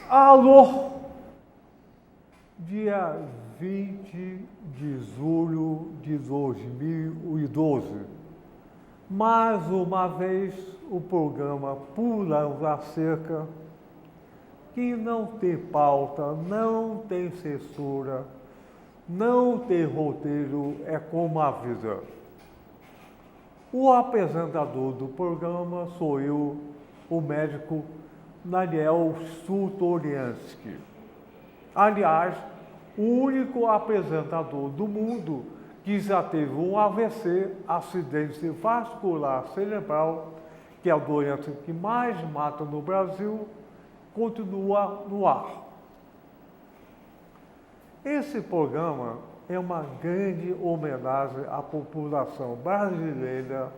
Alô, dia 20 de julho de 2012, mais uma vez o programa Pulando a Cerca, que não tem pauta, não tem censura, não tem roteiro, é como a vida. O apresentador do programa sou eu, o médico Daniel Sutoriansky. Aliás, o único apresentador do mundo que já teve um AVC, acidente vascular cerebral, que é a doença que mais mata no Brasil, continua no ar. Esse programa é uma grande homenagem à população brasileira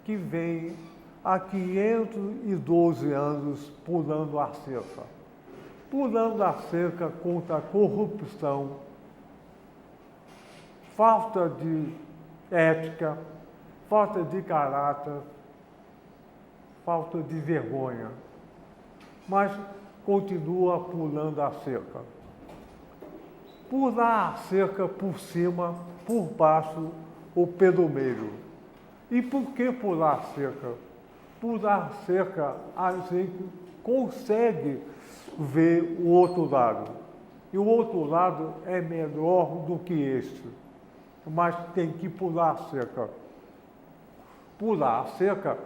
que vem há 512 anos pulando a cerca. Pulando a cerca contra a corrupção, falta de ética, falta de caráter, falta de vergonha. Mas continua pulando a cerca. Pular a cerca por cima, por baixo ou pelo meio. E por que pular a cerca? Pular a cerca, a gente consegue ver o outro lado. E o outro lado é melhor do que este. Mas tem que pular a cerca. Pular a cerca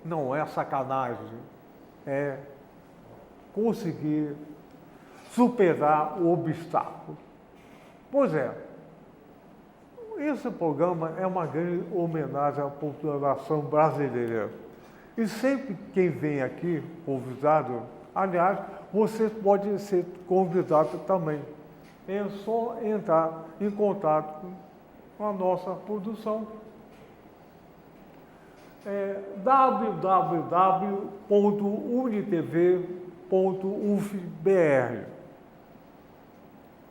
não é sacanagem, é conseguir superar o obstáculo. Pois é, esse programa é uma grande homenagem à população brasileira. E sempre quem vem aqui, convidado, aliás, você pode ser convidado também. É só entrar em contato com a nossa produção. www.unitv.ufbr.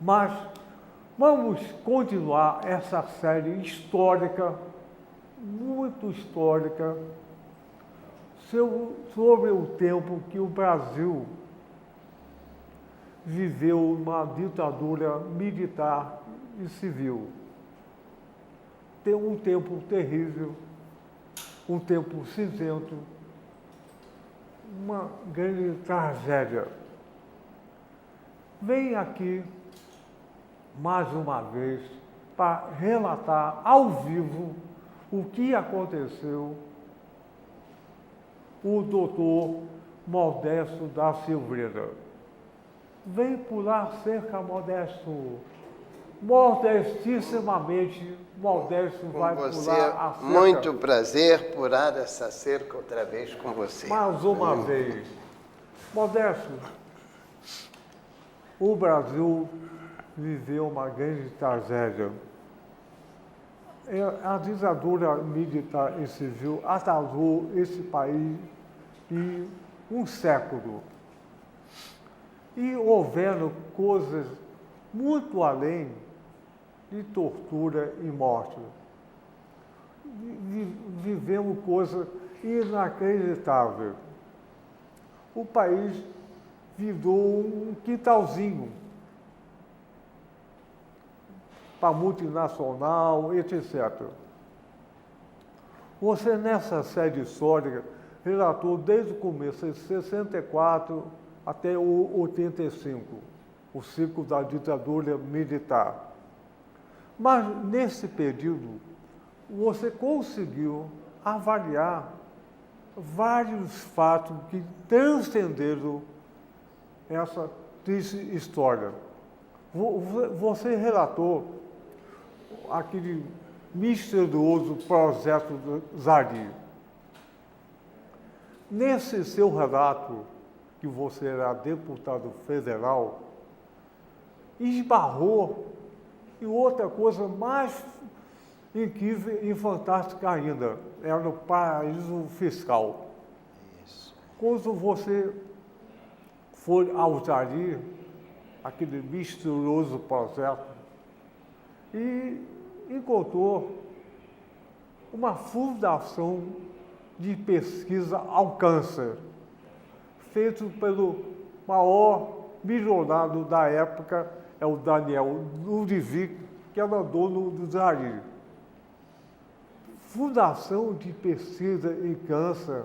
Mas vamos continuar essa série histórica, muito histórica, sobre o tempo que o Brasil viveu uma ditadura militar e civil. Tem um tempo terrível, um tempo cinzento, uma grande tragédia. Venho aqui, mais uma vez, para relatar ao vivo o que aconteceu o doutor Modesto da Silveira. Vem pular cerca, Modesto. Modestissimamente, Modesto vai pular a cerca. Muito prazer pular essa cerca outra vez com você. Mais uma vez. Modesto, o Brasil viveu uma grande tragédia. A ditadura militar e civil atrasou esse país em um século. E houveram coisas muito além de tortura e morte. Vivemos coisas inacreditáveis. O país virou um quintalzinho para multinacional, etc. Você, nessa série histórica, relatou desde o começo, de 64 até o 85, o ciclo da ditadura militar. Mas, nesse período, você conseguiu avaliar vários fatos que transcenderam essa triste história. Você relatou aquele misterioso projeto Zari. Nesse seu relato, que você era deputado federal, esbarrou em outra coisa mais incrível e fantástica ainda, era o paraíso fiscal. Isso. Quando você foi ao Zari, aquele misterioso projeto, e encontrou uma fundação de pesquisa ao câncer, feito pelo maior milionário da época é o Daniel Ludwig, que era dono do Jari. Fundação de Pesquisa em Câncer,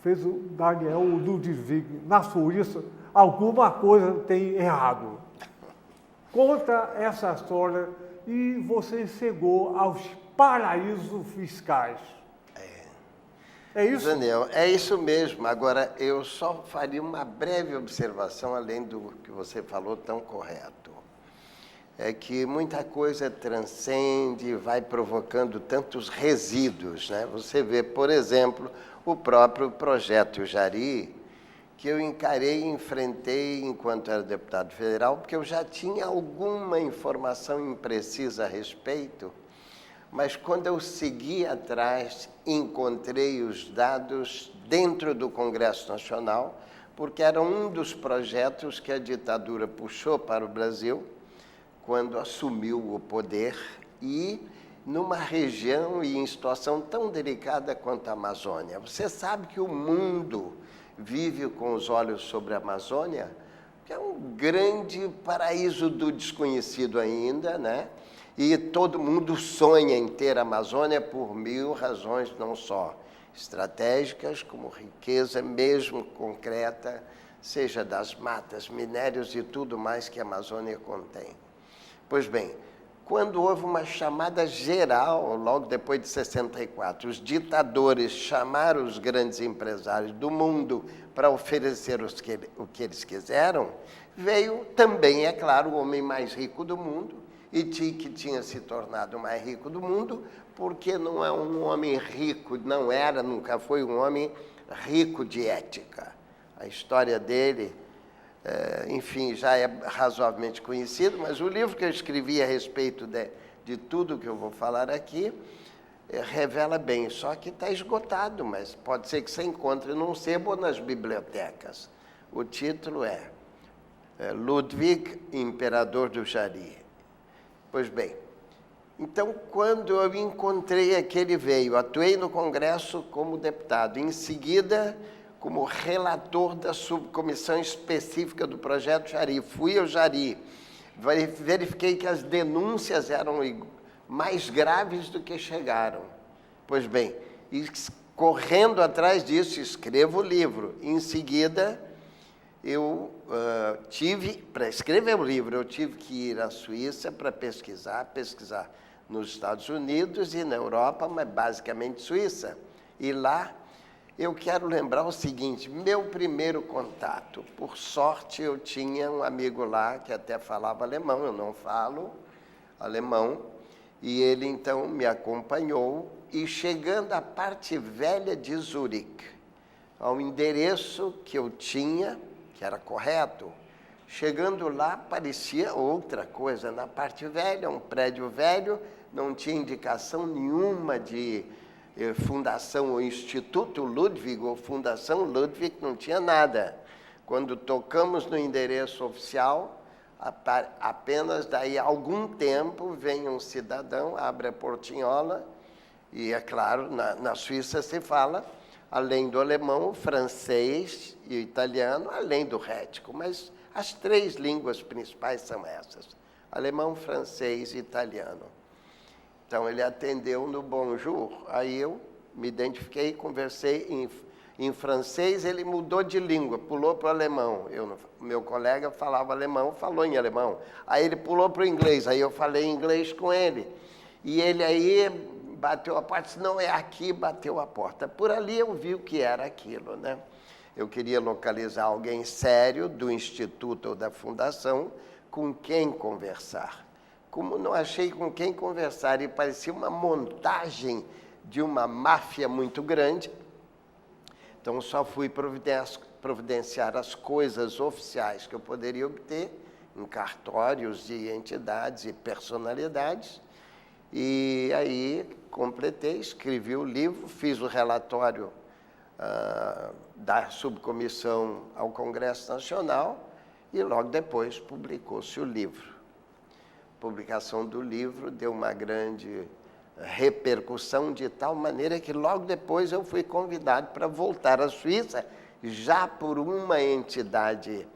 fez o Daniel Ludwig na Suíça. Alguma coisa tem errado. Conta essa história e você chegou aos paraísos fiscais. É isso? Daniel, é isso mesmo. Agora, eu só faria uma breve observação, além do que você falou tão correto. É que muita coisa transcende, vai provocando tantos resíduos, né? Você vê, por exemplo, o próprio projeto Jari, que eu encarei e enfrentei enquanto era deputado federal, porque eu já tinha alguma informação imprecisa a respeito, mas quando eu segui atrás, encontrei os dados dentro do Congresso Nacional, porque era um dos projetos que a ditadura puxou para o Brasil, quando assumiu o poder, e numa região e em situação tão delicada quanto a Amazônia. Você sabe que o mundo vive com os olhos sobre a Amazônia, que é um grande paraíso do desconhecido ainda, né? E todo mundo sonha em ter a Amazônia por mil razões, não só estratégicas, como riqueza mesmo concreta, seja das matas, minérios e tudo mais que a Amazônia contém. Pois bem, quando houve uma chamada geral, logo depois de 64, os ditadores chamaram os grandes empresários do mundo para oferecer o que eles quiseram, veio também, é claro, o homem mais rico do mundo, e que tinha se tornado o mais rico do mundo, porque não é um homem rico, não era, nunca foi um homem rico de ética. A história dele, enfim, já é razoavelmente conhecido, mas o livro que eu escrevi a respeito de tudo que eu vou falar aqui revela bem, só que está esgotado, mas pode ser que você encontre num sebo ou nas bibliotecas. O título é Ludwig, Imperador do Jari. Pois bem, então, quando eu encontrei aquele veio, atuei no Congresso como deputado, em seguida como relator da subcomissão específica do projeto Jari. Fui ao Jari, verifiquei que as denúncias eram mais graves do que chegaram. Pois bem, e correndo atrás disso, escrevo o livro. Em seguida, eu para escrever o livro, eu tive que ir à Suíça para pesquisar nos Estados Unidos e na Europa, mas basicamente Suíça. E lá, eu quero lembrar o seguinte, meu primeiro contato, por sorte eu tinha um amigo lá que até falava alemão, eu não falo alemão, e ele então me acompanhou, e chegando à parte velha de Zurique, ao endereço que eu tinha, que era correto, chegando lá parecia outra coisa, na parte velha, um prédio velho, não tinha indicação nenhuma de Fundação ou Instituto Ludwig ou Fundação Ludwig, não tinha nada. Quando tocamos no endereço oficial, apenas daí a algum tempo vem um cidadão, abre a portinhola, e é claro, na Suíça se fala, além do alemão, o francês e o italiano, além do rético, mas as três línguas principais são essas, alemão, francês e italiano. Então, ele atendeu no bonjour, aí eu me identifiquei, conversei em francês, ele mudou de língua, pulou para o alemão. Meu colega falava alemão, falou em alemão. Aí ele pulou para o inglês, aí eu falei inglês com ele. E ele aí bateu a porta, disse, não, é aqui, bateu a porta. Por ali eu vi o que era aquilo, né? Eu queria localizar alguém sério do instituto ou da fundação com quem conversar. Como não achei com quem conversar e parecia uma montagem de uma máfia muito grande, então só fui providenciar as coisas oficiais que eu poderia obter em cartórios de entidades e personalidades, e aí completei, escrevi o livro, fiz o relatório da subcomissão ao Congresso Nacional e logo depois publicou-se o livro. A publicação do livro deu uma grande repercussão de tal maneira que logo depois eu fui convidado para voltar à Suíça já por uma entidade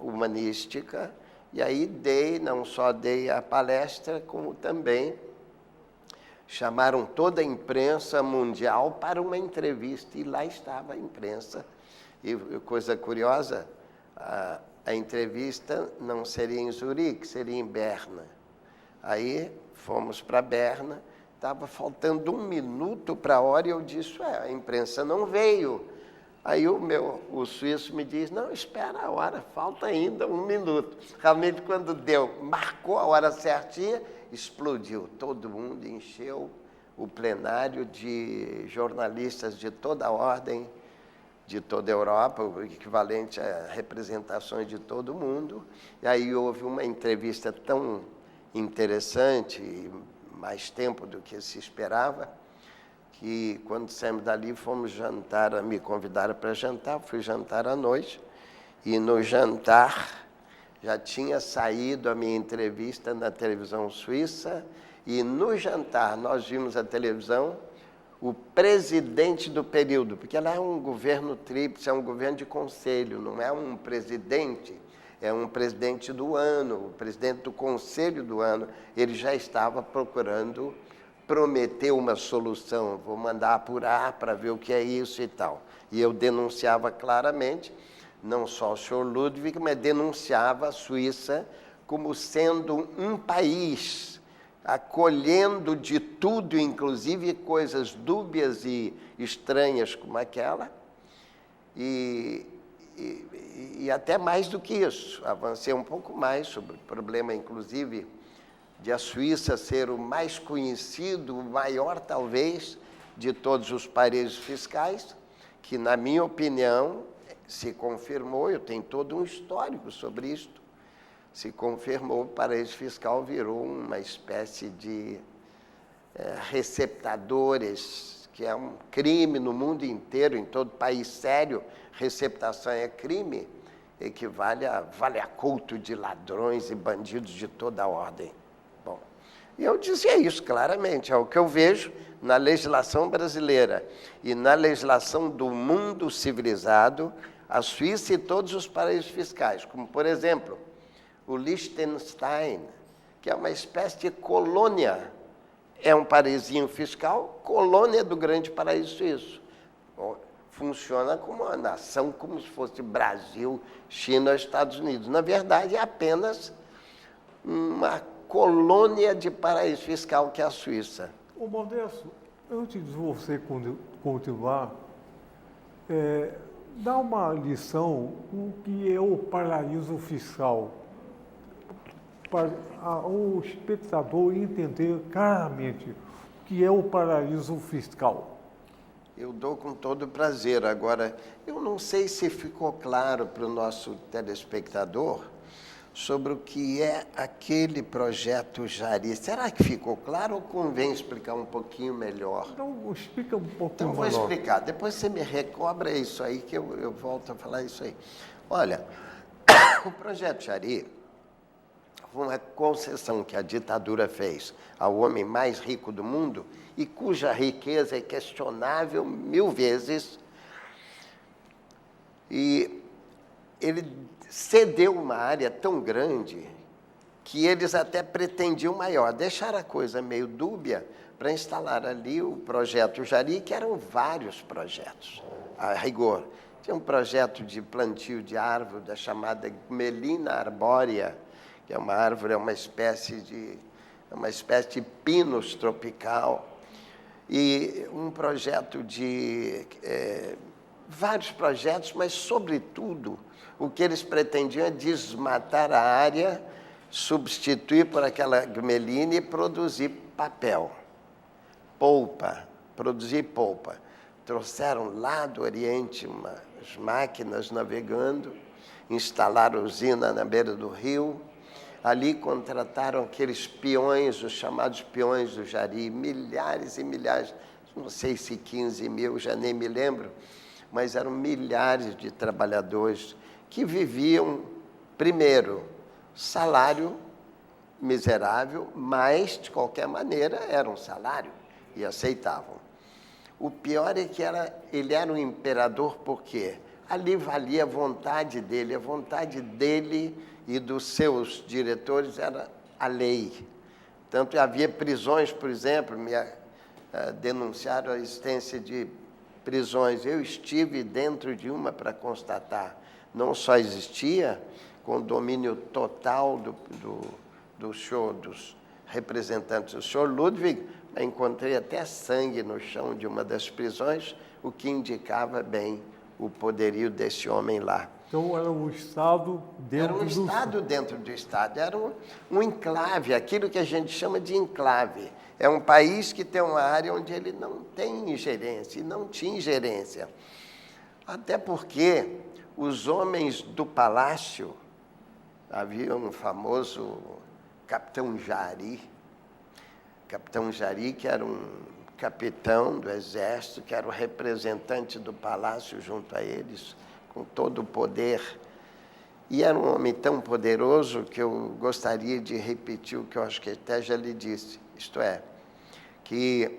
humanística, e aí não só dei a palestra, como também chamaram toda a imprensa mundial para uma entrevista, e lá estava a imprensa. E coisa curiosa, a entrevista não seria em Zurique, seria em Berna. Aí fomos para Berna, estava faltando 1 minuto para a hora, e eu disse, a imprensa não veio. Aí o suíço me diz, não, espera a hora, falta ainda 1 minuto. Realmente, quando marcou a hora certinha, explodiu. Todo mundo encheu o plenário de jornalistas de toda a ordem, de toda a Europa, o equivalente a representações de todo mundo. E aí houve uma entrevista tão interessante, mais tempo do que se esperava, que quando saímos dali fomos jantar, me convidaram para jantar, fui jantar à noite, e no jantar já tinha saído a minha entrevista na televisão suíça, e no jantar nós vimos a televisão, o presidente do período, porque lá é um governo tríplice, é um governo de conselho, não é um presidente, é um presidente do ano, o presidente do conselho do ano. Ele já estava procurando prometer uma solução, vou mandar apurar para ver o que é isso e tal. E eu denunciava claramente, não só o senhor Ludwig, mas denunciava a Suíça como sendo um país acolhendo de tudo, inclusive coisas dúbias e estranhas como aquela, e até mais do que isso. Avancei um pouco mais sobre o problema, inclusive, de a Suíça ser o mais conhecido, o maior, talvez, de todos os paraísos fiscais, que, na minha opinião, se confirmou, eu tenho todo um histórico sobre isto, se confirmou, o paraíso fiscal virou uma espécie de receptadores, que é um crime no mundo inteiro, em todo país sério, receptação é crime, equivale a culto de ladrões e bandidos de toda a ordem. Bom, e eu dizia isso claramente, é o que eu vejo na legislação brasileira e na legislação do mundo civilizado, a Suíça e todos os paraísos fiscais, como, por exemplo, o Liechtenstein, que é uma espécie de colônia, é um paraíso fiscal, colônia do grande paraíso suíço. Funciona como uma nação, como se fosse Brasil, China, Estados Unidos. Na verdade, é apenas uma colônia de paraíso fiscal, que é a Suíça. Ô Modesto, antes de você continuar, dá uma lição o que é o paraíso fiscal, para o espectador entender claramente o que é o paraíso fiscal. Eu dou com todo prazer. Agora, eu não sei se ficou claro para o nosso telespectador sobre o que é aquele projeto Jari. Será que ficou claro ou convém explicar um pouquinho melhor? Então, explica um pouquinho Então, vou melhor. explicar. Depois você me recobra isso aí, que eu volto a falar isso aí. Olha, o projeto Jari foi uma concessão que a ditadura fez ao homem mais rico do mundo e cuja riqueza é questionável 1000 vezes. E ele cedeu uma área tão grande que eles até pretendiam maior. Deixaram a coisa meio dúbia para instalar ali o projeto Jari, que eram vários projetos, a rigor. Tinha um projeto de plantio de árvore, da chamada Melina arbórea, que é uma árvore, é uma espécie de pinus tropical, e um projeto de vários projetos, mas, sobretudo, o que eles pretendiam é desmatar a área, substituir por aquela gmelina e produzir papel, produzir polpa. Trouxeram lá do Oriente umas máquinas navegando, instalaram usina na beira do rio. Ali contrataram aqueles peões, os chamados peões do Jari, milhares e milhares, não sei se 15 mil, já nem me lembro, mas eram milhares de trabalhadores que viviam, primeiro, salário miserável, mas, de qualquer maneira, era um salário e aceitavam. O pior é que ele era um imperador porque ali valia a vontade dele e dos seus diretores era a lei. Tanto havia prisões, por exemplo, denunciaram a existência de prisões. Eu estive dentro de uma para constatar. Não só existia com domínio total dos representantes do senhor Ludwig, mas encontrei até sangue no chão de uma das prisões, o que indicava bem o poderio desse homem lá. Então era um Estado dentro do... Era um Estado dentro do Estado, era um enclave, aquilo que a gente chama de enclave. É um país que tem uma área onde ele não tem ingerência, e não tinha ingerência. Até porque os homens do palácio, havia um famoso Capitão Jari, que era um capitão do exército, que era o representante do palácio junto a eles, com todo o poder. E era um homem tão poderoso que eu gostaria de repetir o que eu acho que até já lhe disse, isto é, que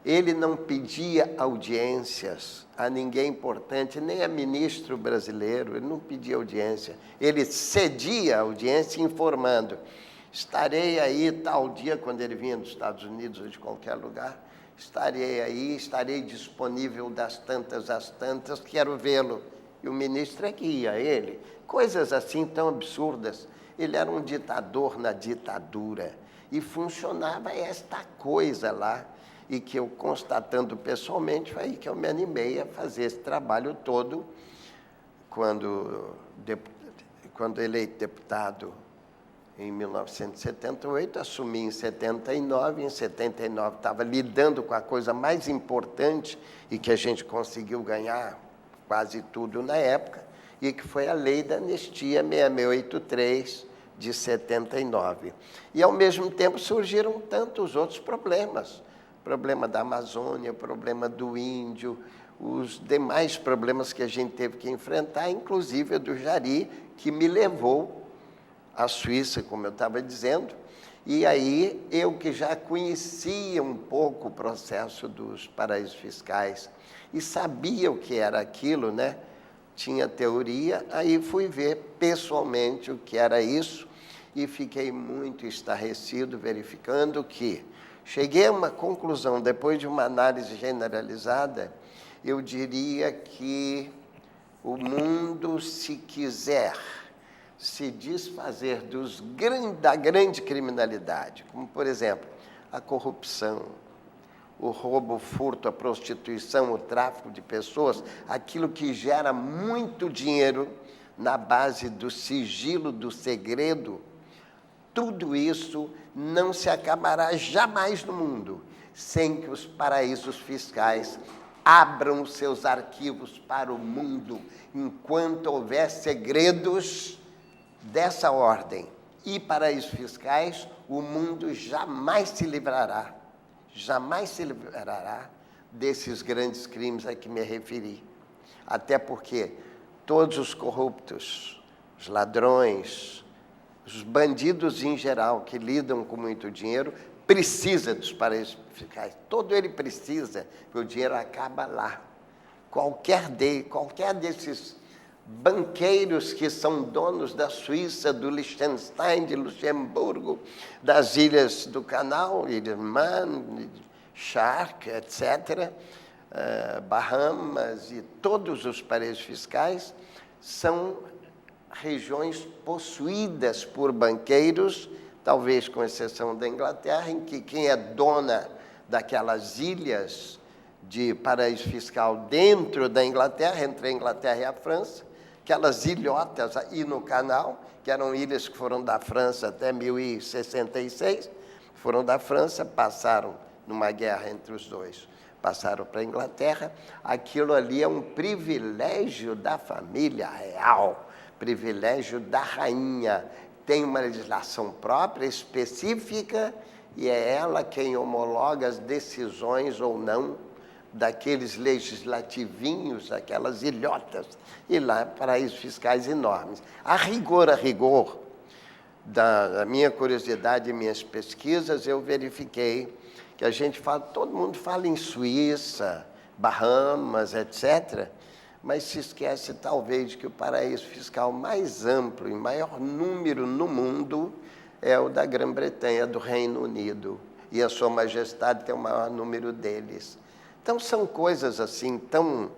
ele não pedia audiências a ninguém importante, nem a ministro brasileiro, ele não pedia audiência. Ele cedia a audiência informando, estarei aí tal dia, quando ele vinha dos Estados Unidos ou de qualquer lugar, estarei aí, estarei disponível das tantas às tantas, quero vê-lo. E o ministro é que ia a ele. Coisas assim tão absurdas. Ele era um ditador na ditadura. E funcionava esta coisa lá. E que eu, constatando pessoalmente, foi aí que eu me animei a fazer esse trabalho todo. Quando eleito deputado em 1978, assumi em 79. Em 79 estava lidando com a coisa mais importante e que a gente conseguiu ganhar quase tudo na época, e que foi a Lei da Anistia 6683 de 79. E, ao mesmo tempo, surgiram tantos outros problemas. Problema da Amazônia, problema do índio, os demais problemas que a gente teve que enfrentar, inclusive o do Jari, que me levou à Suíça, como eu estava dizendo. E aí, eu que já conhecia um pouco o processo dos paraísos fiscais e sabia o que era aquilo, né? Tinha teoria, aí fui ver pessoalmente o que era isso e fiquei muito estarrecido verificando que cheguei a uma conclusão, depois de uma análise generalizada, eu diria que o mundo, se quiser se desfazer da grande criminalidade, como, por exemplo, a corrupção, o roubo, o furto, a prostituição, o tráfico de pessoas, aquilo que gera muito dinheiro na base do sigilo, do segredo, tudo isso não se acabará jamais no mundo sem que os paraísos fiscais abram os seus arquivos para o mundo. Enquanto houver segredos dessa ordem e paraísos fiscais, o mundo jamais se livrará desses grandes crimes a que me referi. Até porque todos os corruptos, os ladrões, os bandidos em geral que lidam com muito dinheiro, precisa dos paraísos fiscais. Todo ele precisa, porque o dinheiro acaba lá. Qualquer desses banqueiros que são donos da Suíça, do Liechtenstein, de Luxemburgo, das ilhas do Canal, Ilha Man, Shark, etc., Bahamas e todos os paraísos fiscais são regiões possuídas por banqueiros, talvez com exceção da Inglaterra, em que quem é dona daquelas ilhas de paraíso fiscal dentro da Inglaterra, entre a Inglaterra e a França, aquelas ilhotas aí no canal, que eram ilhas que foram da França até 1066, foram da França, passaram numa guerra entre os dois, passaram para a Inglaterra. Aquilo ali é um privilégio da família real, privilégio da rainha. Tem uma legislação própria, específica, e é ela quem homologa as decisões ou não daqueles legislativinhos, aquelas ilhotas, e lá paraísos fiscais enormes. A rigor, da minha curiosidade e minhas pesquisas, eu verifiquei que a gente fala, todo mundo fala em Suíça, Bahamas, etc., mas se esquece talvez que o paraíso fiscal mais amplo e maior número no mundo é o da Grã-Bretanha, do Reino Unido, e a Sua Majestade tem o maior número deles. Então são coisas assim tão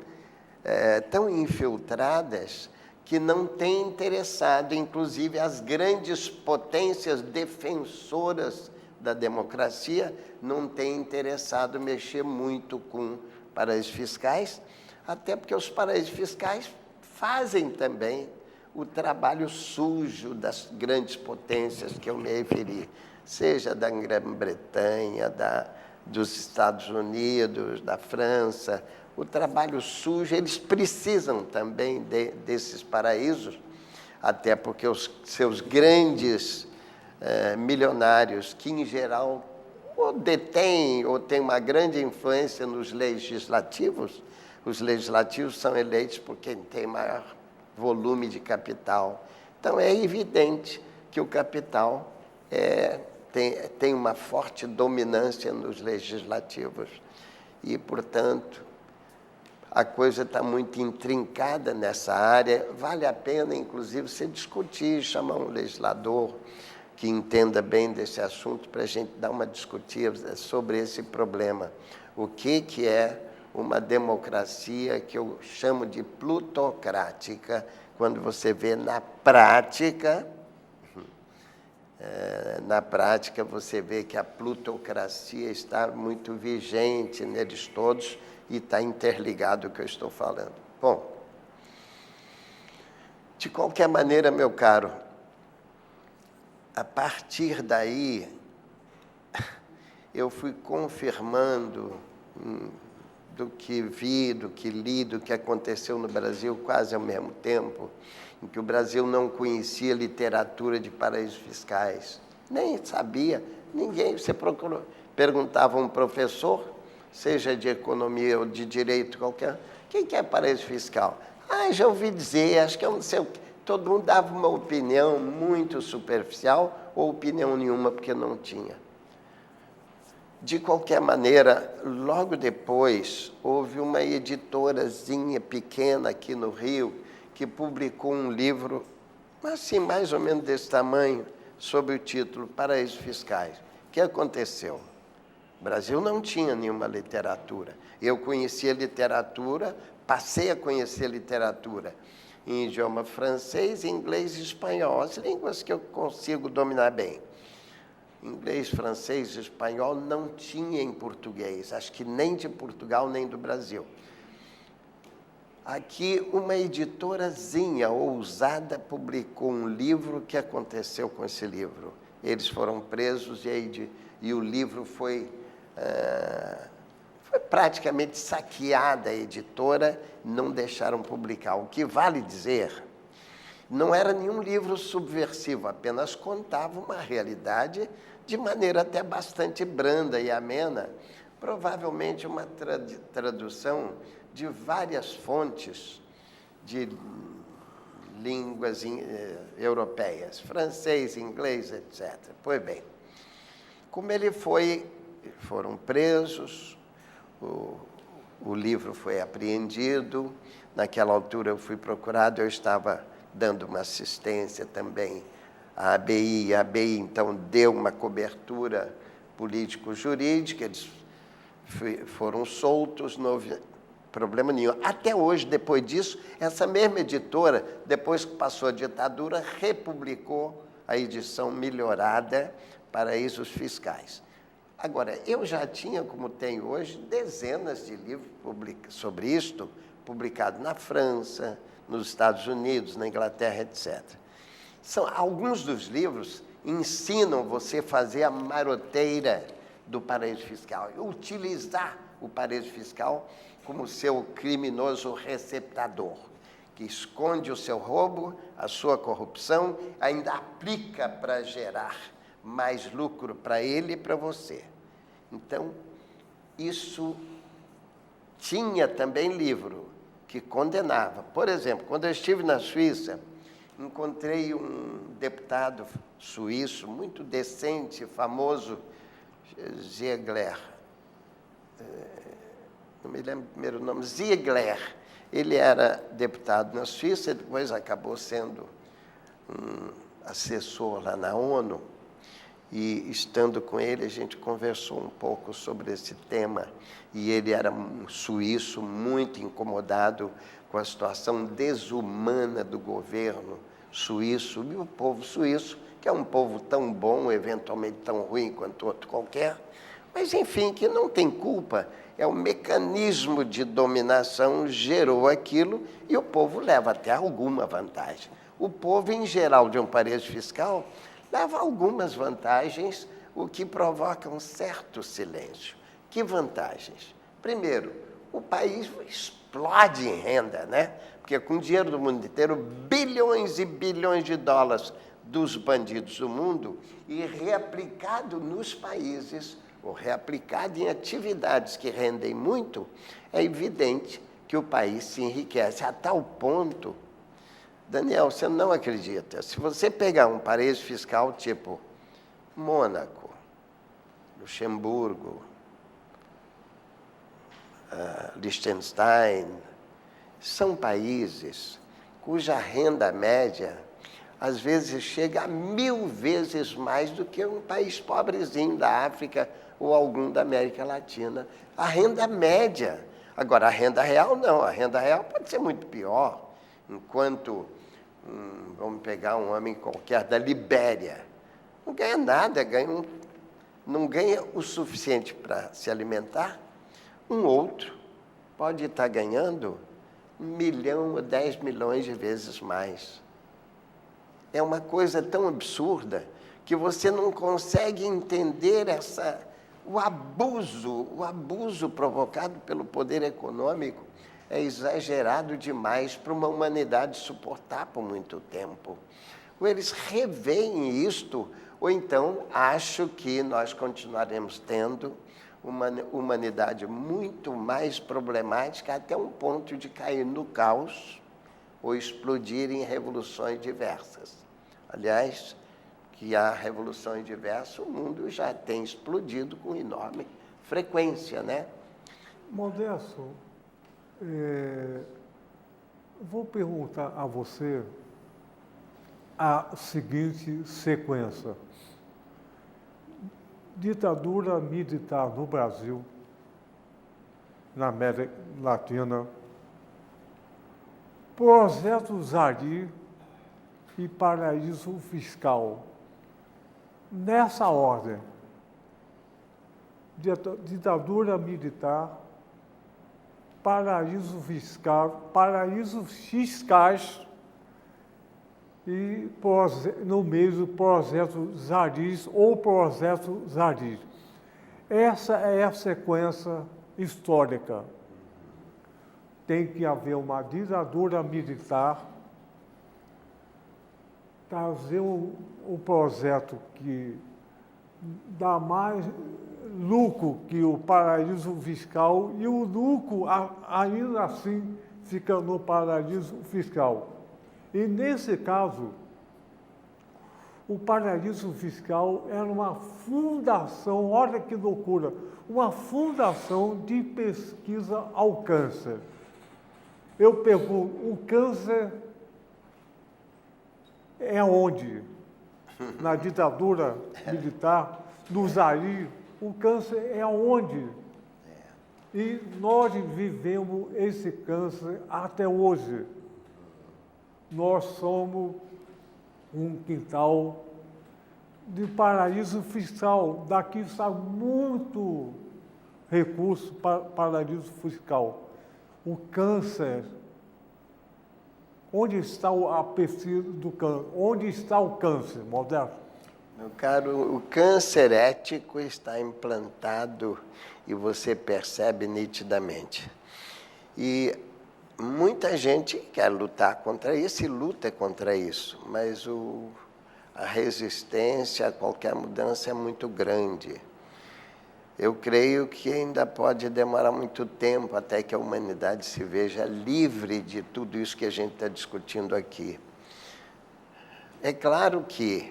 infiltradas que não têm interessado, inclusive, as grandes potências defensoras da democracia, não têm interessado mexer muito com paraísos fiscais, até porque os paraísos fiscais fazem também o trabalho sujo das grandes potências que eu me referi, seja da Grã-Bretanha, dos Estados Unidos, da França. O trabalho sujo, eles precisam também desses paraísos, até porque os seus grandes milionários, que em geral ou detêm ou têm uma grande influência nos legislativos, os legislativos são eleitos por quem tem maior volume de capital. Então é evidente que o capital tem uma forte dominância nos legislativos e, portanto, a coisa está muito intrincada nessa área. Vale a pena, inclusive, você discutir, chamar um legislador que entenda bem desse assunto para a gente dar uma discutida sobre esse problema. O que é uma democracia que eu chamo de plutocrática, quando você vê na prática você vê que a plutocracia está muito vigente neles todos e está interligado o que eu estou falando. Bom, de qualquer maneira, meu caro, a partir daí, eu fui confirmando do que vi, do que li, do que aconteceu no Brasil quase ao mesmo tempo, em que o Brasil não conhecia literatura de paraísos fiscais, nem sabia, ninguém. Você perguntava a um professor, seja de economia ou de direito qualquer, o que é paraíso fiscal? Já ouvi dizer, acho que eu não sei o que. Todo mundo dava uma opinião muito superficial ou opinião nenhuma, porque não tinha. De qualquer maneira, logo depois, houve uma editorazinha pequena aqui no Rio que publicou um livro, assim, mais ou menos desse tamanho, sob o título Paraísos Fiscais. O que aconteceu? O Brasil não tinha nenhuma literatura. Eu conhecia literatura, passei a conhecer literatura em idioma francês, inglês e espanhol, as línguas que eu consigo dominar bem. Inglês, francês e espanhol não tinha em português, acho que nem de Portugal nem do Brasil. Aqui, uma editorazinha ousada publicou um livro. O que aconteceu com esse livro? Eles foram presos e o livro foi praticamente saqueada, a editora, não deixaram publicar. O que vale dizer, não era nenhum livro subversivo, apenas contava uma realidade de maneira até bastante branda e amena, provavelmente uma tradução de várias fontes de línguas europeias, francês, inglês, etc. Pois bem, como foram presos, o livro foi apreendido. Naquela altura eu fui procurado, eu estava dando uma assistência também à ABI, e a ABI então deu uma cobertura político-jurídica, eles foram soltos, não houve problema nenhum. Até hoje, depois disso, essa mesma editora, depois que passou a ditadura, republicou a edição melhorada Paraísos Fiscais. Agora, eu já tinha, como tenho hoje, dezenas de livros sobre isto, publicados na França, nos Estados Unidos, na Inglaterra, etc. Alguns dos livros ensinam você a fazer a maroteira do paraíso fiscal, utilizar o paraíso fiscal como seu criminoso receptador, que esconde o seu roubo, a sua corrupção, ainda aplica para gerar mais lucro para ele e para você. Então, isso tinha também livro que condenava. Por exemplo, quando eu estive na Suíça, encontrei um deputado suíço muito decente, famoso, Ziegler, não me lembro o primeiro nome, Ziegler. Ele era deputado na Suíça e depois acabou sendo um assessor lá na ONU. E, estando com ele, a gente conversou um pouco sobre esse tema. E ele era um suíço muito incomodado com a situação desumana do governo suíço. E o povo suíço, que é um povo tão bom, eventualmente tão ruim quanto outro qualquer, mas, enfim, que não tem culpa. É o mecanismo de dominação gerou aquilo e o povo leva até alguma vantagem. O povo, em geral, de um paraíso fiscal, leva algumas vantagens, o que provoca um certo silêncio. Que vantagens? Primeiro, o país explode em renda, né? Porque com o dinheiro do mundo inteiro, bilhões e bilhões de dólares dos bandidos do mundo e reaplicado nos países, ou reaplicado em atividades que rendem muito, é evidente que o país se enriquece a tal ponto. Daniel, você não acredita. Se você pegar um paraíso fiscal tipo Mônaco, Luxemburgo, Liechtenstein, são países cuja renda média, às vezes, chega a 1000 vezes mais do que um país pobrezinho da África ou algum da América Latina. A renda média. Agora, a renda real, não. A renda real pode ser muito pior. Enquanto, vamos pegar um homem qualquer da Libéria, não ganha nada, não ganha o suficiente para se alimentar. Um outro pode estar ganhando 1 milhão ou 10 milhões de vezes mais. É uma coisa tão absurda que você não consegue entender o abuso provocado pelo poder econômico é exagerado demais para uma humanidade suportar por muito tempo. Ou eles reveem isto, ou então acham que nós continuaremos tendo uma humanidade muito mais problemática até um ponto de cair no caos ou explodir em revoluções diversas. Aliás, que há revoluções diversas, o mundo já tem explodido com enorme frequência, né? Modesto, vou perguntar a você a seguinte sequência. Ditadura militar no Brasil, na América Latina, projeto Zari e paraíso fiscal. Nessa ordem, ditadura militar, paraísos fiscais e, no meio, projeto Zaris ou projeto Zari. Essa é a sequência histórica. Tem que haver uma ditadura militar, trazer um projeto que dá mais lucro que o paraíso fiscal e o lucro, ainda assim, fica no paraíso fiscal. E, nesse caso, o paraíso fiscal era uma fundação, olha que loucura, uma fundação de pesquisa ao câncer. Eu pergunto, o câncer é onde? Na ditadura militar, no Zaire, o câncer é onde? E nós vivemos esse câncer até hoje. Nós somos um quintal de paraíso fiscal. Daqui sai muito recurso para paraíso fiscal. O câncer. Onde está a pesquisa do câncer? Onde está o câncer, Modesto? Meu caro, o câncer ético está implantado e você percebe nitidamente. E muita gente quer lutar contra isso e luta contra isso, mas a resistência a qualquer mudança é muito grande. Eu creio que ainda pode demorar muito tempo até que a humanidade se veja livre de tudo isso que a gente está discutindo aqui. É claro que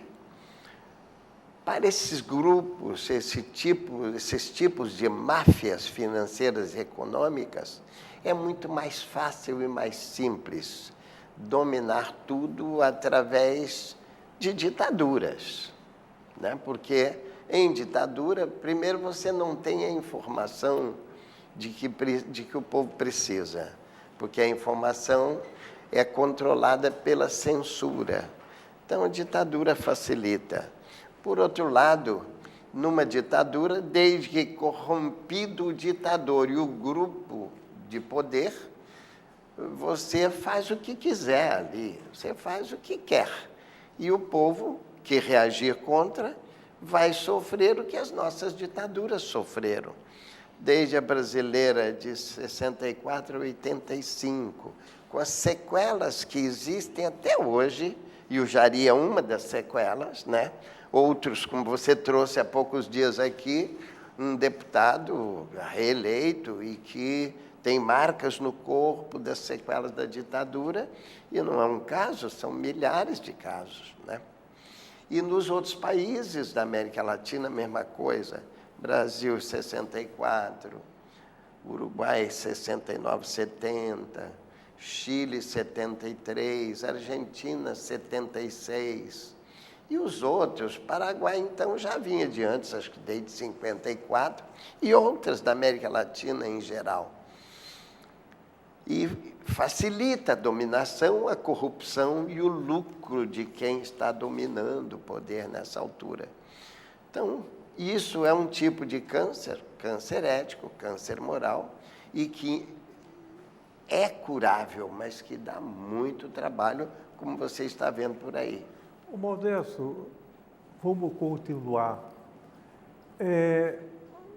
Para esses grupos, esses tipos de máfias financeiras e econômicas, é muito mais fácil e mais simples dominar tudo através de ditaduras, né? Porque em ditadura, primeiro você não tem a informação de que o povo precisa, porque a informação é controlada pela censura. Então, a ditadura facilita. Por outro lado, numa ditadura, desde que corrompido o ditador e o grupo de poder, você faz o que quiser ali, você faz o que quer. E o povo que reagir contra vai sofrer o que as nossas ditaduras sofreram. Desde a brasileira de 64 a 85, com as sequelas que existem até hoje, e o Jari é uma das sequelas, né? Outros, como você trouxe há poucos dias aqui, um deputado reeleito e que tem marcas no corpo das sequelas da ditadura, e não é um caso, são milhares de casos, né? E nos outros países da América Latina, a mesma coisa. Brasil, 64, Uruguai, 69, 70, Chile, 73, Argentina, 76. E os outros, Paraguai, então, já vinha de antes, acho que desde 54, e outras da América Latina em geral. E facilita a dominação, a corrupção e o lucro de quem está dominando o poder nessa altura. Então, isso é um tipo de câncer, câncer ético, câncer moral, e que é curável, mas que dá muito trabalho, como você está vendo por aí. Ô Modesto, vamos continuar.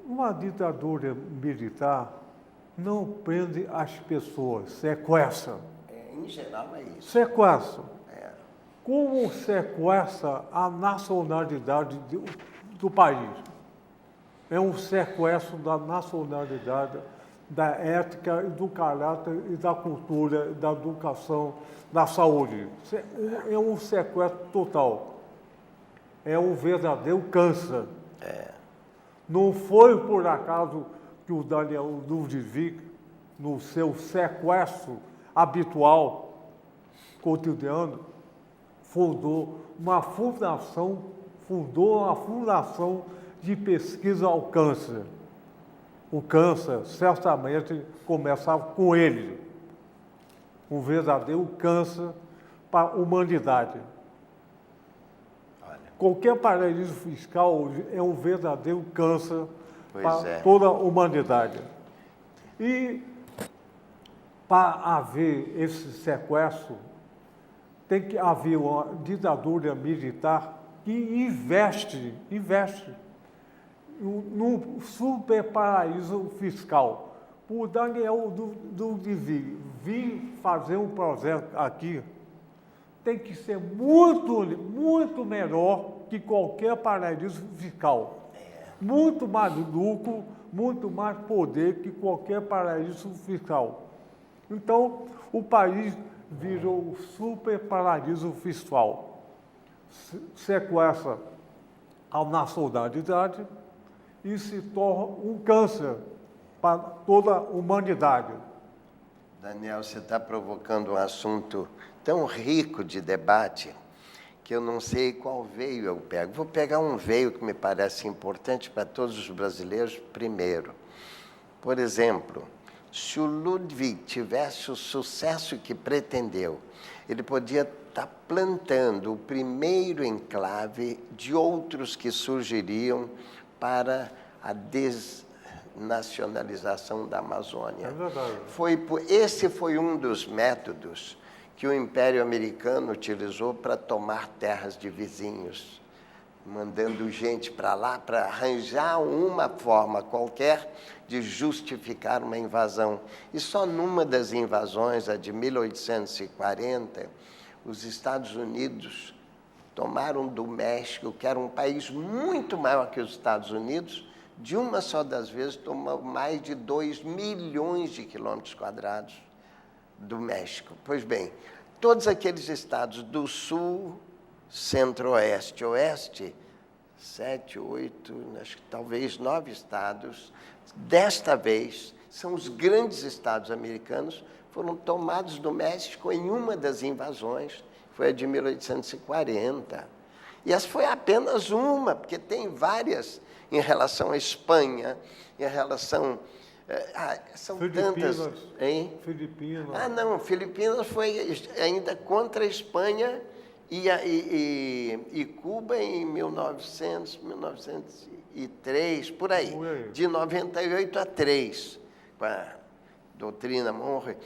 Uma ditadura militar não prende as pessoas, sequestra. Em geral é isso. Sequestra. Como sequestra a nacionalidade do país? É um sequestro da nacionalidade, da ética, do caráter e da cultura, da educação, da saúde. É um sequestro total. É um verdadeiro câncer. Não foi por acaso que o Daniel Ludwig, no seu sequestro habitual, cotidiano, fundou uma fundação de pesquisa ao câncer. O câncer, certamente, começava com ele. Um verdadeiro câncer para a humanidade. Olha. Qualquer paraíso fiscal é um verdadeiro câncer para é. toda a humanidade. E, para haver esse sequestro, tem que haver uma ditadura militar que investe no super paraíso fiscal. O Daniel Ludwig vir fazer um projeto aqui tem que ser muito melhor que qualquer paraíso fiscal. Muito mais lucro, muito mais poder que qualquer paraíso fiscal. Então, o país virou o super paraíso fiscal. Sequestra a nacionalidade e se torna um câncer para toda a humanidade. Daniel, você está provocando um assunto tão rico de debate que eu não sei qual veio eu pego. Vou pegar um veio que me parece importante para todos os brasileiros primeiro. Por exemplo, se o Ludwig tivesse o sucesso que pretendeu, ele podia estar plantando o primeiro enclave de outros que surgiriam para a desnacionalização da Amazônia. É verdade. Esse foi um dos métodos que o Império Americano utilizou para tomar terras de vizinhos, mandando gente para lá para arranjar uma forma qualquer de justificar uma invasão. E só numa das invasões, a de 1840, os Estados Unidos tomaram do México, que era um país muito maior que os Estados Unidos, de uma só das vezes tomou mais de 2 milhões de quilômetros quadrados do México. Pois bem, todos aqueles estados do sul, centro-oeste, oeste, 7, 8, acho que talvez 9 estados. Desta vez, são os grandes estados americanos, foram tomados do México em uma das invasões, foi a de 1840. E essa foi apenas uma, porque tem várias em relação à Espanha, em relação... são Filipinas, tantas... Hein? Filipinas. Não, Filipinas foi ainda contra a Espanha e Cuba em 1903, por aí, de 98 a 3, com a doutrina Monroe.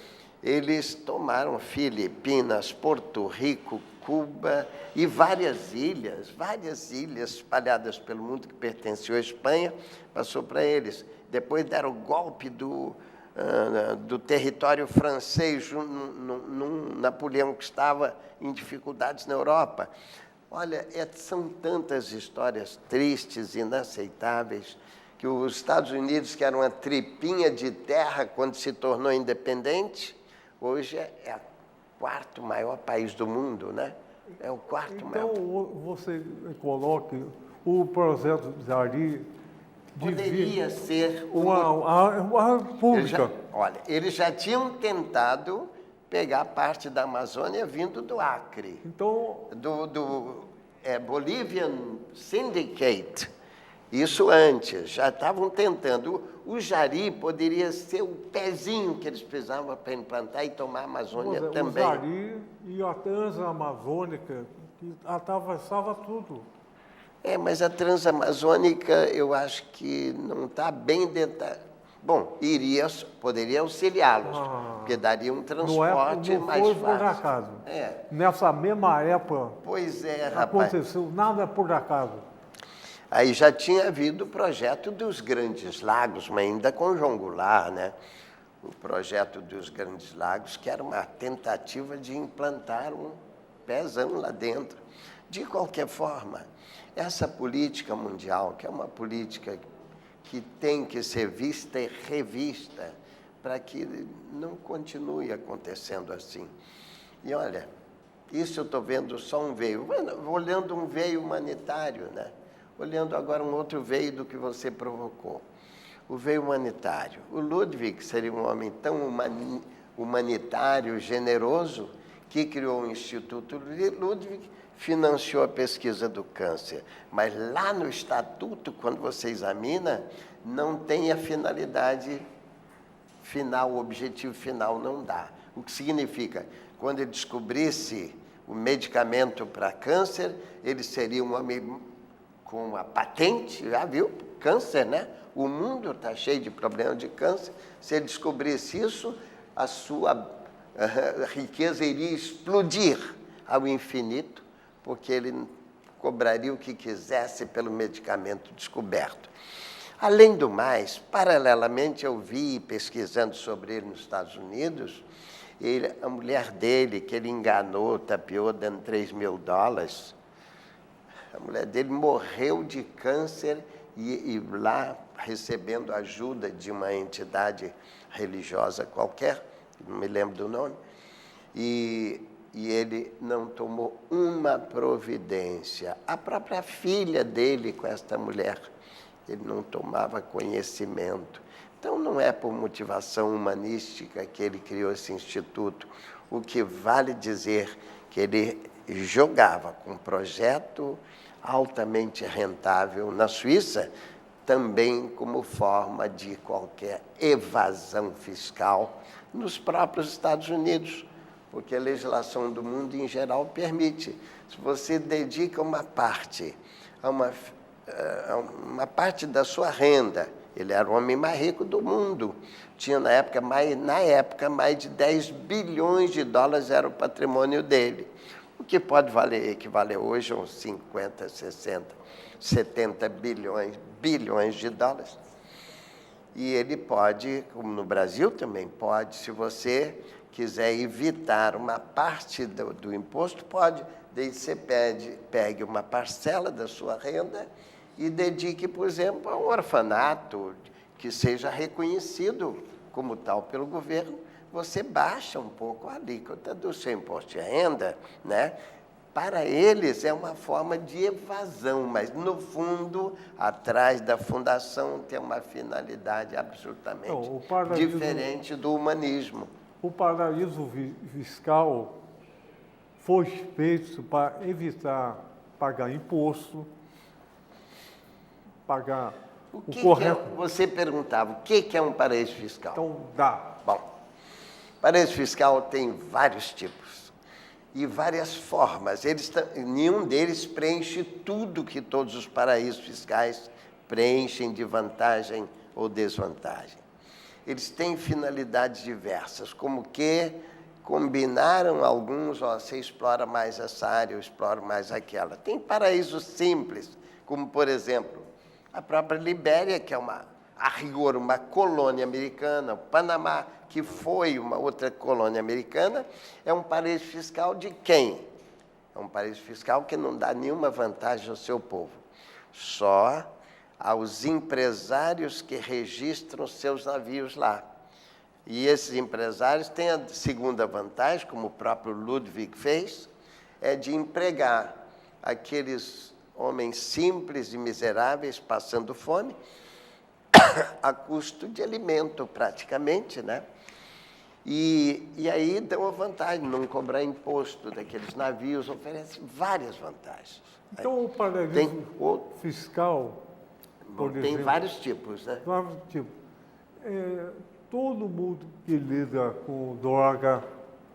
Eles tomaram Filipinas, Porto Rico, Cuba e várias ilhas espalhadas pelo mundo que pertenciam à Espanha, passou para eles. Depois deram o golpe do território francês num Napoleão que estava em dificuldades na Europa. Olha, são tantas histórias tristes, inaceitáveis, que os Estados Unidos, que era uma tripinha de terra quando se tornou independente, hoje é o 4º maior país do mundo, né? É o 4º maior. Então, você coloque o projeto de Ari... Poderia ser uma república. Eles já tinham tentado pegar parte da Amazônia vindo do Acre, então, do Bolivian Syndicate. Isso antes, já estavam tentando. O Jari poderia ser o pezinho que eles precisavam para implantar e tomar a Amazônia também. O Jari e a Transamazônica, que atravessava tudo. Mas a Transamazônica, eu acho que não está bem dentro. Bom, poderia auxiliá-los, porque daria um transporte mais fácil. Não foi por acaso. Nessa mesma época, pois é, rapaz, aconteceu nada por acaso. Aí já tinha havido o projeto dos Grandes Lagos, mas ainda com João Goulart, né? O projeto dos Grandes Lagos, que era uma tentativa de implantar um pezão lá dentro. De qualquer forma, essa política mundial, que é uma política que tem que ser vista e revista para que não continue acontecendo assim. E olha, isso eu estou vendo só um veio, olhando um veio humanitário, né? Olhando agora um outro veio do que você provocou. O veio humanitário. O Ludwig seria um homem tão humanitário, generoso, que criou o Instituto Ludwig, financiou a pesquisa do câncer. Mas lá no estatuto, quando você examina, não tem a finalidade final, o objetivo final não dá. O que significa, quando ele descobrisse o medicamento para câncer, ele seria um homem com a patente, já viu? Câncer, né? O mundo está cheio de problemas de câncer. Se ele descobrisse isso, a sua riqueza iria explodir ao infinito, porque ele cobraria o que quisesse pelo medicamento descoberto. Além do mais, paralelamente, eu vi, pesquisando sobre ele nos Estados Unidos, a mulher dele, que ele enganou, tapeou, dando $3.000, a mulher dele morreu de câncer e lá recebendo ajuda de uma entidade religiosa qualquer, não me lembro do nome, e ele não tomou uma providência. A própria filha dele com esta mulher, ele não tomava conhecimento. Então, não é por motivação humanística que ele criou esse instituto. O que vale dizer que ele jogava com um projeto altamente rentável na Suíça, também como forma de qualquer evasão fiscal nos próprios Estados Unidos, porque a legislação do mundo em geral permite. Se você dedica uma parte parte da sua renda, ele era o homem mais rico do mundo, tinha na época mais de $10 bilhões era o patrimônio dele, o que pode equivaler hoje a uns 50, 60, 70 bilhões de dólares. E ele pode, como no Brasil também pode, se você quiser evitar uma parte do imposto, pode, desde que você pegue uma parcela da sua renda e dedique, por exemplo, a um orfanato que seja reconhecido como tal pelo governo. Você baixa um pouco a alíquota do seu imposto de renda, né? para eles é uma forma de evasão, mas no fundo, atrás da fundação, tem uma finalidade absolutamente diferente do humanismo. O paraíso fiscal foi feito para evitar pagar imposto, pagar o correto. Você perguntava, o que é um paraíso fiscal? Então, dá. Bom, paraíso fiscal tem vários tipos e várias formas. Nenhum deles preenche tudo que todos os paraísos fiscais preenchem de vantagem ou desvantagem. Eles têm finalidades diversas, como que combinaram alguns, você explora mais essa área, eu exploro mais aquela. Tem paraísos simples, como, por exemplo, a própria Libéria, que é a rigor, uma colônia americana, o Panamá, que foi uma outra colônia americana, é um paraíso fiscal de quem? É um paraíso fiscal que não dá nenhuma vantagem ao seu povo, só aos empresários que registram seus navios lá. E esses empresários têm a segunda vantagem, como o próprio Ludwig fez, é de empregar aqueles homens simples e miseráveis passando fome a custo de alimento, praticamente, né? E aí dão a vantagem, não cobrar imposto daqueles navios, oferece várias vantagens. Então, o paraíso fiscal, por exemplo... Tem vários tipos, né? Vários tipos. Todo mundo que lida com droga,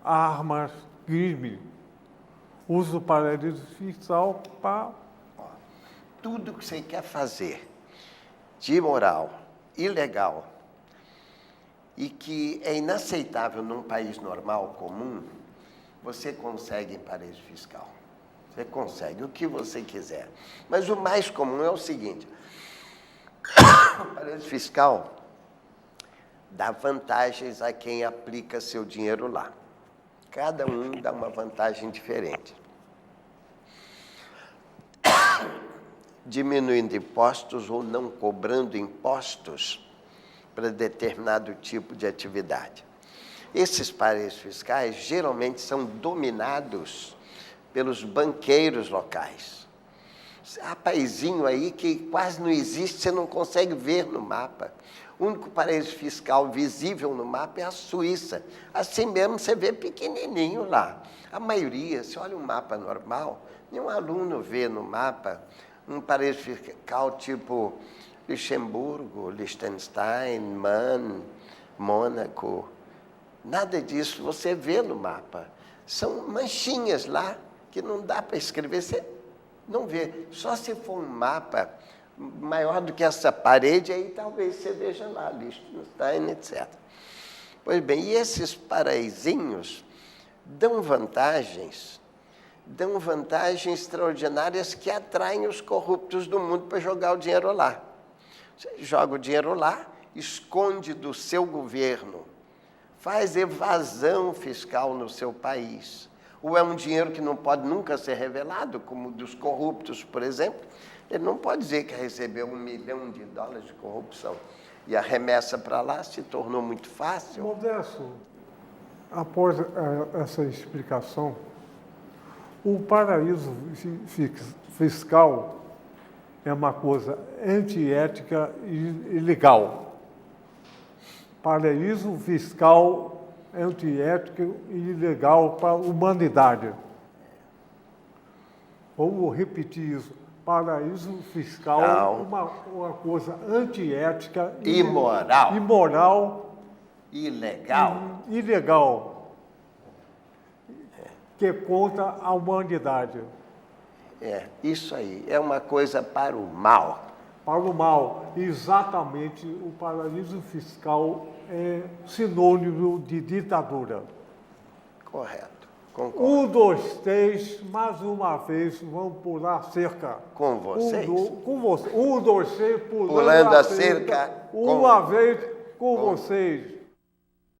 armas, crime, usa o paraíso fiscal para... Tudo que você quer fazer de imoral, ilegal, e que é inaceitável num país normal, comum, você consegue em paraíso fiscal. Você consegue o que você quiser. Mas o mais comum é o seguinte, o paraíso fiscal dá vantagens a quem aplica seu dinheiro lá. Cada um dá uma vantagem diferente. Diminuindo impostos ou não cobrando impostos para determinado tipo de atividade. Esses paraísos fiscais geralmente são dominados pelos banqueiros locais. Há paizinho aí que quase não existe, você não consegue ver no mapa. O único paraíso fiscal visível no mapa é a Suíça. Assim mesmo você vê pequenininho lá. A maioria, se olha um mapa normal, nenhum aluno vê no mapa um paraíso fiscal tipo Luxemburgo, Liechtenstein, Man, Mônaco. Nada disso você vê no mapa. São manchinhas lá que não dá para escrever, você não vê. Só se for um mapa maior do que essa parede, aí talvez você veja lá, Liechtenstein, etc. Pois bem, e esses paraísinhos dão vantagens extraordinárias que atraem os corruptos do mundo para jogar o dinheiro lá. Você joga o dinheiro lá, esconde do seu governo, faz evasão fiscal no seu país. Ou é um dinheiro que não pode nunca ser revelado, como dos corruptos, por exemplo. Ele não pode dizer que recebeu $1 milhão de corrupção. E a remessa para lá se tornou muito fácil. Modesto, após essa explicação, o paraíso fiscal é uma coisa antiética e ilegal. Paraíso fiscal antiético e ilegal para a humanidade. Vamos repetir isso. Paraíso fiscal é uma coisa antiética, imoral, ilegal, que é contra a humanidade. Isso aí, é uma coisa para o mal. Para o mal, exatamente, o paraíso fiscal é sinônimo de ditadura. Correto, concordo. 1, 2, 3, mais uma vez, vamos pular a cerca. Com vocês? Com você. 1, 2, 3, pulando a cerca. Uma vez com vocês.